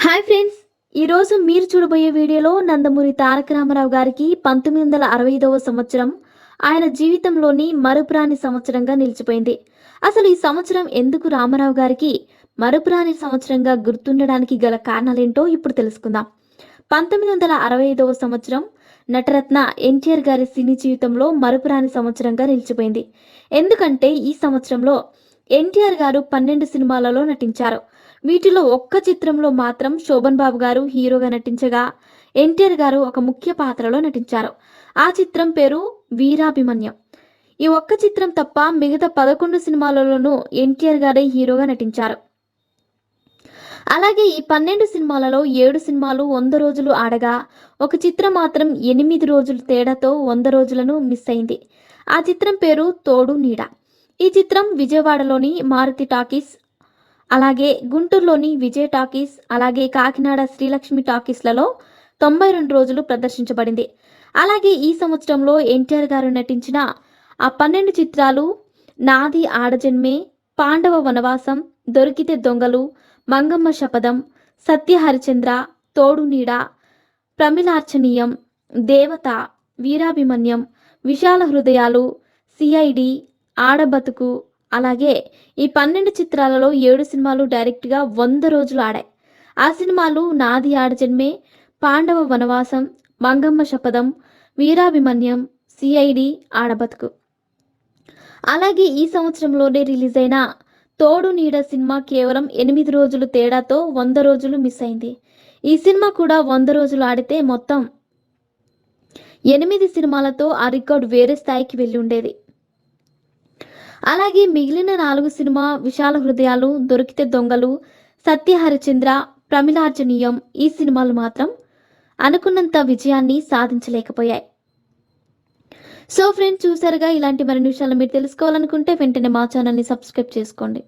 Hi friends, ఈరోజు మీరు చూడబోయే వీడియోలో నందమూరి తారక రామారావు గారికి 1965వ సంవత్సరం ఆయన జీవితంలోని మరుపురాని సంవత్సరంగా నిలిచిపోయింది. అసలు ఈ సంవత్సరం ఎందుకు రామారావు గారికి మరుపురాని సంవత్సరంగా గుర్తుండడానికి గల కారణాలేంటో ఇప్పుడు తెలుసుకుందాం. 1965వ సంవత్సరం నటరత్న ఎన్టీఆర్ గారి సినీ జీవితంలో మరుపురాని సంవత్సరంగా నిలిచిపోయింది. ఎందుకంటే ఈ సంవత్సరంలో ఎన్టీఆర్ గారు 12 సినిమాలలో నటించారు. వీటిలో ఒక్క చిత్రంలో మాత్రం శోభన్ బాబు గారు హీరోగా నటించగా ఎన్టీఆర్ గారు ఒక ముఖ్య పాత్రలో నటించారు. ఆ చిత్రం పేరు వీరాభిమన్యం. ఈ ఒక్క చిత్రం తప్ప మిగతా 11 సినిమాలలోనూ ఎన్టీఆర్ గారే హీరోగా నటించారు. అలాగే ఈ 12 సినిమాలలో 7 సినిమాలు 100 రోజులు ఆడగా ఒక చిత్రం మాత్రం 8 రోజుల తేడాతో 100 రోజులను మిస్ అయింది. ఆ చిత్రం పేరు తోడు నీడ. ఈ చిత్రం విజయవాడలోని మారుతి టాకీస్, అలాగే గుంటూరులోని విజయ్ టాకీస్, అలాగే కాకినాడ శ్రీలక్ష్మి టాకీస్లలో 92 రోజులు ప్రదర్శించబడింది. అలాగే ఈ సంవత్సరంలో ఎన్టీఆర్ గారు నటించిన ఆ 12 చిత్రాలు నాది ఆడజన్మే, పాండవ వనవాసం, దొరికితే దొంగలు, మంగమ్మ శపథం, సత్య హరిచంద్ర, తోడు నీడ, ప్రమిళార్చనీయం, దేవత, వీరాభిమన్యం, విశాల హృదయాలు, సిఐడి, ఆడబతుకు. అలాగే ఈ 12 చిత్రాలలో 7 సినిమాలు డైరెక్ట్గా 100 రోజులు ఆడాయి. ఆ సినిమాలు నాది ఆడజన్మే, పాండవ వనవాసం, మంగమ్మ శపథం, వీరాభిమన్యం, సిఐడి, ఆడబతుకు. అలాగే ఈ సంవత్సరంలోనే రిలీజ్ అయిన తోడు నీడ సినిమా కేవలం 8 రోజులు తేడాతో 100 రోజులు మిస్ అయింది. ఈ సినిమా కూడా 100 రోజులు ఆడితే మొత్తం 8 సినిమాలతో ఆ రికార్డు వేరే స్థాయికి వెళ్ళి ఉండేది. అలాగే మిగిలిన 4 సినిమా విశాల హృదయాలు, దొరికితే దొంగలు, సత్య హరిచంద్ర, ప్రమిళార్జనీయం ఈ సినిమాలు మాత్రం అనుకున్నంత విజయాన్ని సాధించలేకపోయాయి. సో ఫ్రెండ్స్, చూసారుగా. ఇలాంటి మరిన్ని విషయాలు మీరు తెలుసుకోవాలనుకుంటే వెంటనే మా ఛానల్ని సబ్స్క్రైబ్ చేసుకోండి.